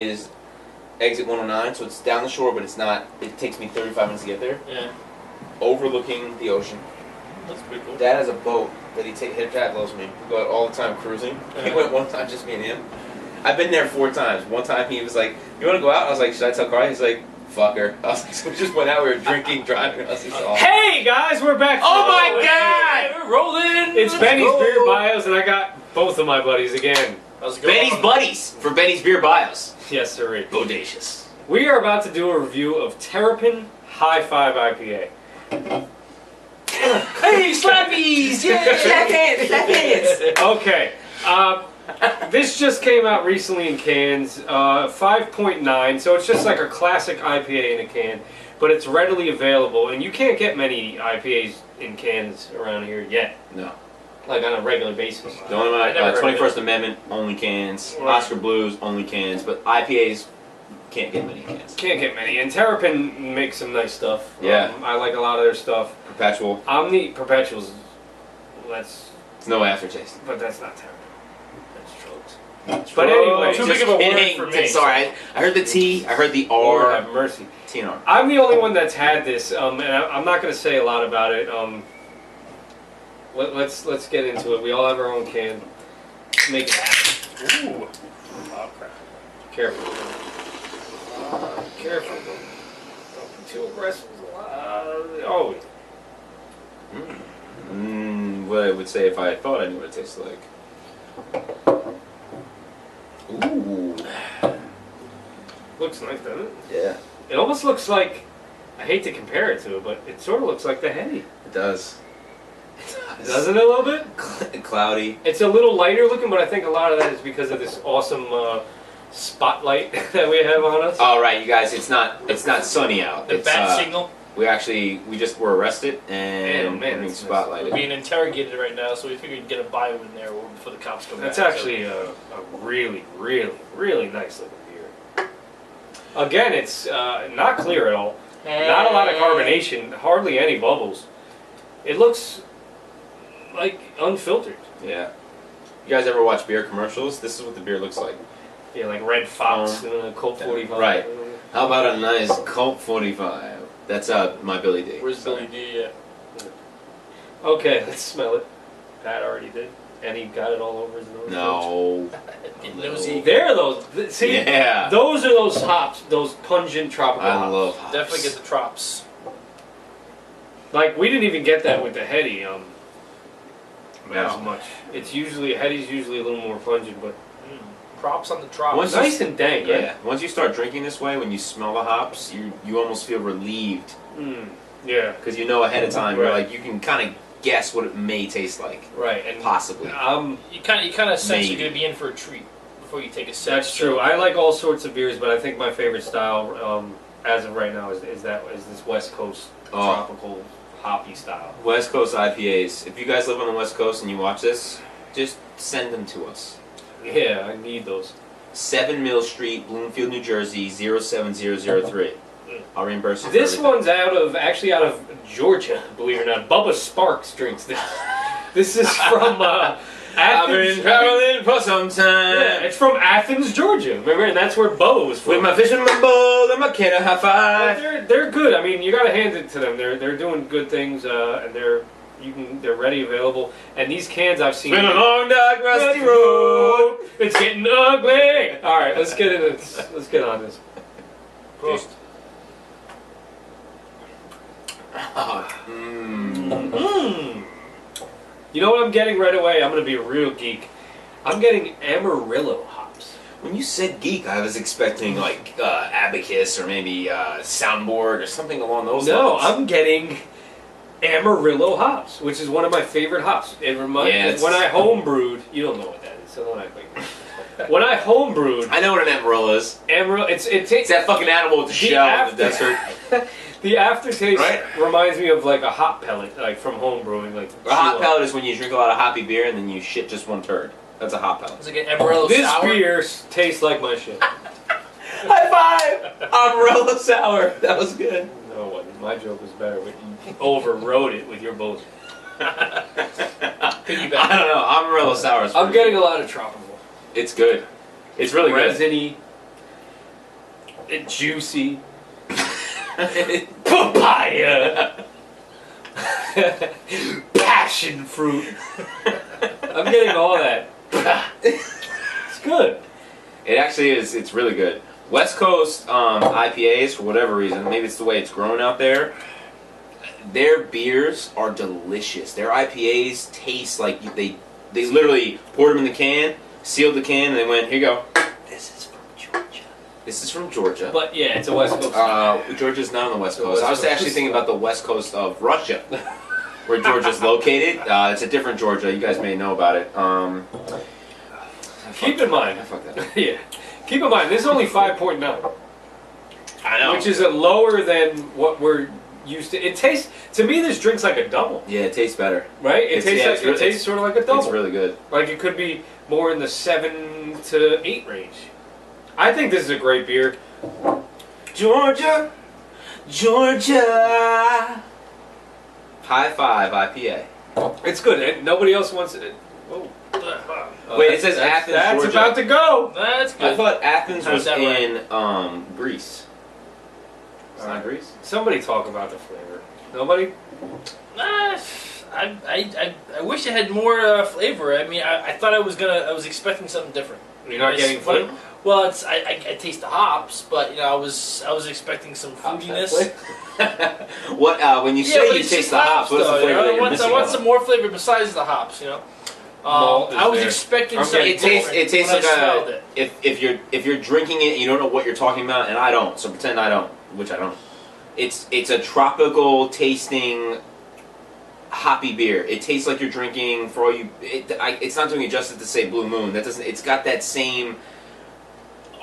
is exit 109, so it's down the shore, but it's not. It takes me 35 minutes to get there. Yeah. Overlooking the ocean. That's pretty cool. Dad has a boat that Dad loves me. We go out all the time cruising. He went one time, just me and him. I've been there 4 times. One time he was like, "You want to go out?" I was like, "Should I tell Carly?" He's like, "Fuck her." I was like, so we just went out. We were drinking, driving. I was just awesome. Hey guys, we're back. Oh my God! We're rolling. It's Benny's Beer Bios, and I got both of my buddies again. How's it going? Benny's buddies for Benny's Beer Bios. Yes, sir. Bodacious. We are about to do a review of Terrapin Hi-5 IPA. Hey, slappies! Yeah, slap hands, slap hands. Okay. This just came out recently in cans, 5.9, so it's just like a classic IPA in a can, but it's readily available, and you can't get many IPAs in cans around here yet. No. Like on a regular basis. The only one, 21st Amendment, only cans. Right. Oscar Blues, only cans. But IPAs, can't get many cans. Can't get many. And Terrapin makes some nice stuff. Yeah. I like a lot of their stuff. Perpetual. Omni Perpetuals, that's... It's no aftertaste. But that's not Terrapin. That's drugs. But anyway, too big of a word for me. Sorry, I heard the T, I heard the Lord R. have mercy. T and R. I'm the only one that's had this, and I'm not going to say a lot about it. Let's get into it. We all have our own can. Make it happen. Ooh. Oh crap. Careful. Careful. Don't be too aggressive. Oh. What I would say if I thought I knew what it tasted like. Ooh. Looks nice, doesn't it? Yeah. It almost looks like, I hate to compare it to it, but it sort of looks like the Henny. It does. Doesn't it a little bit? Cloudy. It's a little lighter looking, but I think a lot of that is because of this awesome spotlight that we have on us. All right, you guys. It's not sunny out. The It's, bat signal. We just were arrested and Man, being that's spotlighted. We're being interrogated right now, so we figured we'd get a bio in there before the cops come That's back. actually a really, really, really nice looking beer. Again, it's not clear at all. Not a lot of carbonation, hardly any bubbles. It looks like unfiltered. Yeah. You guys ever watch beer commercials? This is what the beer looks like. Yeah, like Red Fox and a Colt 45. Right. How about a nice Colt 45? That's my Billy D. Where's Billy D at? Okay, let's smell it. Pat already did. And he got it all over his nose. No. Nosy. There are those. See, Yeah. those are those hops, those pungent tropical hops. I love hops. Definitely get the trops. Like, we didn't even get that with the Heady as Wow. much. It's usually, Heady's usually a little more pungent, but Props on the trops. Once nice and dank, right? Yeah. Once you start drinking this way, when you smell the hops, you almost feel relieved Yeah, because you know ahead of time. You're Right. like you can kind of guess what it may taste like, right. And possibly. You kind of sense you're Maybe. gonna be in for a treat before you take a sip. that's true. I like all sorts of beers, but I think my favorite style, as of right now, is this West Coast tropical hoppy style. West Coast IPAs. If you guys live on the West Coast and you watch this, just send them to us. Yeah, I need those. 7 Mill Street, Bloomfield, New Jersey, 07003. I'll reimburse you. This for one's out of Georgia, believe it or not. Bubba Sparks drinks this. This is from I've Athens. been traveling for some time. Yeah, it's from Athens, Georgia. Remember, and that's where Bubba was from. With my fisherman bowl and my can of high But five. they're good. I mean, you gotta hand it to them. They're doing good things, and they're ready, available. And these cans I've seen. Been a long, dark, rusty road. It's getting ugly. All right, let's get into this. Let's get on this. Taste. You know what I'm getting right away? I'm gonna be a real geek. I'm getting Amarillo hops. When you said geek, I was expecting like Abacus or maybe Soundboard or something along those No, lines. I'm getting Amarillo hops, which is one of my favorite hops. It reminds when I homebrewed. You don't know what that is, so don't act like. When I homebrewed, I know what an Amarillo is. Amarillo. It It's takes that fucking animal with the shell in the desert. The aftertaste Right? reminds me of like a hot pellet, like from homebrewing. Like A hot pellet is when you drink a lot of hoppy beer and then you shit just one turd. That's a hot pellet. It's like an Amarillo This sour. beer tastes like my shit. High five! Amarillo sour. That was good. No one. My joke was better, but you overrode it with your bullshit. I don't know. Amarillo sour is I'm pretty getting good. a lot of tropical. It's good. It's really good. Resiny. juicy. Papaya. Passion fruit. I'm getting all that. It's good. It actually is. It's really good. West Coast IPAs, for whatever reason, maybe it's the way it's grown out there. Their beers are delicious. Their IPAs taste like they literally poured them in the can, sealed the can, and they went, "Here you go. This is from Georgia. This is from Georgia." But yeah, it's a West Coast. Georgia's not on the West The Coast. West I was actually Coast. thinking about the West Coast of Russia, where Georgia's located. It's a different Georgia. You guys may know about it. Keep in mind. I fucked that up. Yeah. Keep in mind, this is only 5.9. I know. Which is a lower than what we're used to. It tastes, to me, this drink's like a double. Yeah, it tastes better. Right? It It's- tastes sort of like a double. It's really good. Like it could be more in the 7 to 8 range. I think this is a great beer. Georgia, Georgia. Hi-5 IPA. It's good. And nobody else wants it. Whoa. Wait, it says Athens, That's Georgia. about to go. That's I good. thought Athens How's was that in Greece. It's not Greece? Somebody talk about the flavor. Nobody? I wish it had more flavor. I mean, I thought I was expecting something different. You're not getting flavor? Well, it's I taste the hops, but you know, I was expecting some fruitiness. What when you say but you it's taste just the hops? What's the though, flavor you know? that you're missing? I want some more flavor besides the hops. You know, Malt is I was there. expecting I'm something getting- It tastes when like I smelled it. if you're drinking it, you don't know what you're talking about, and I don't. So pretend I don't, which I don't. It's a tropical tasting hoppy beer. It tastes like you're drinking for all you. It's not doing it justice to say Blue Moon. That doesn't. It's got that same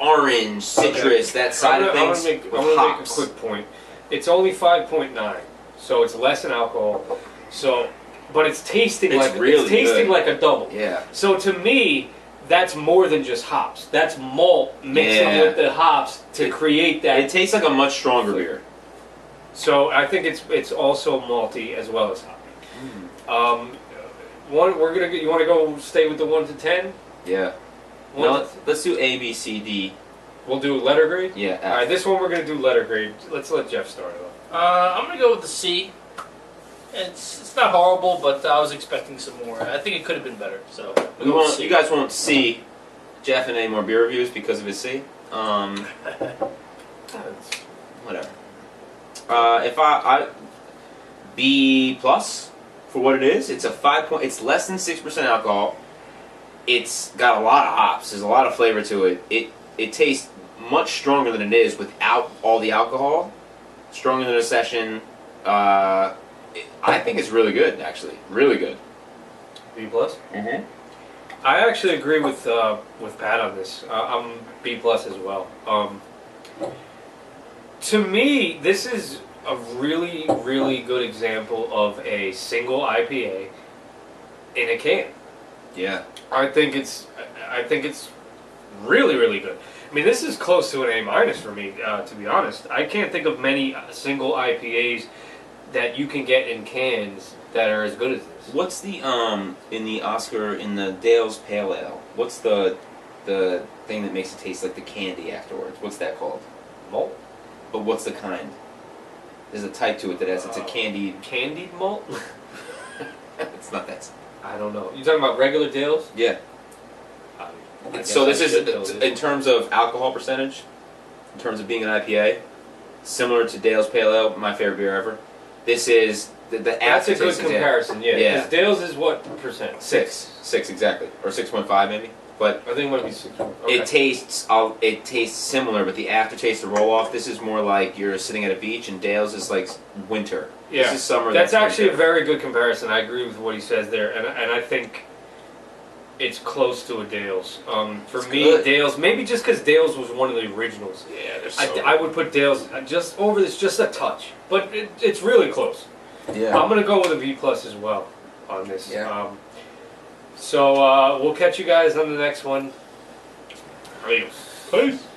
orange, citrus, that side of things I'm with gonna make a hops. quick point. It's only 5.9, so it's less in alcohol. So, but it's tasting It's like really it's tasting good. like a double. Yeah. So to me, that's more than just hops. That's malt mixing Yeah. with the hops to create that. It tastes like a much stronger beer. So I think it's also malty as well as hoppy. You want to go stay with the 1 to 10? Yeah. One No, to- let's do A, B, C, D. We'll do letter grade. Yeah. All right, this one we're gonna do letter grade. Let's let Jeff start it off. I'm gonna go with the C. It's not horrible, but I was expecting some more. I think it could have been better. So we'll go with C. You guys won't see Jeff in any more beer reviews because of his C. Whatever. If I B plus for what it is, it's a 5 point. It's less than 6% alcohol. It's got a lot of hops. There's a lot of flavor to it. It tastes much stronger than it is without all the alcohol. Stronger than a session. I think it's really good, actually. Really good. B plus. Mm-hmm. I actually agree with Pat on this. I'm B plus as well. To me, this is a really, really good example of a single IPA in a can. Yeah. I think it's really, really good. I mean, this is close to an A minus for me, to be honest. I can't think of many single IPAs that you can get in cans that are as good as this. What's the in the Dale's Pale Ale? What's the thing that makes it taste like the candy afterwards? What's that called? Malt? But what's the kind? There's a type to it that has it's a candied. Candied malt? It's not that. I don't know. You talking about regular Dales? Yeah. I guess So this I is should know this. in terms of alcohol percentage, in terms of being an IPA, similar to Dale's Pale Ale, my favorite beer ever. This is the That's a aftertaste good is comparison, yeah. Yeah. Because Dale's is what percent? Six exactly, or 6.5 maybe. But I think it might be 6. Okay. it tastes similar, but the aftertaste, the roll off. This is more like you're sitting at a beach, and Dale's is like winter. Yeah. This is summer. That's actually a winter. very good comparison. I agree with what he says there, and I think it's close to a Dale's. For It's me, good. Dale's, maybe just because Dale's was one of the originals. Yeah, there's I would put Dale's just over this, just a touch, but it's really close. yeah. I'm gonna go with a B plus as well on this. Yeah. So we'll catch you guys on the next one. Peace.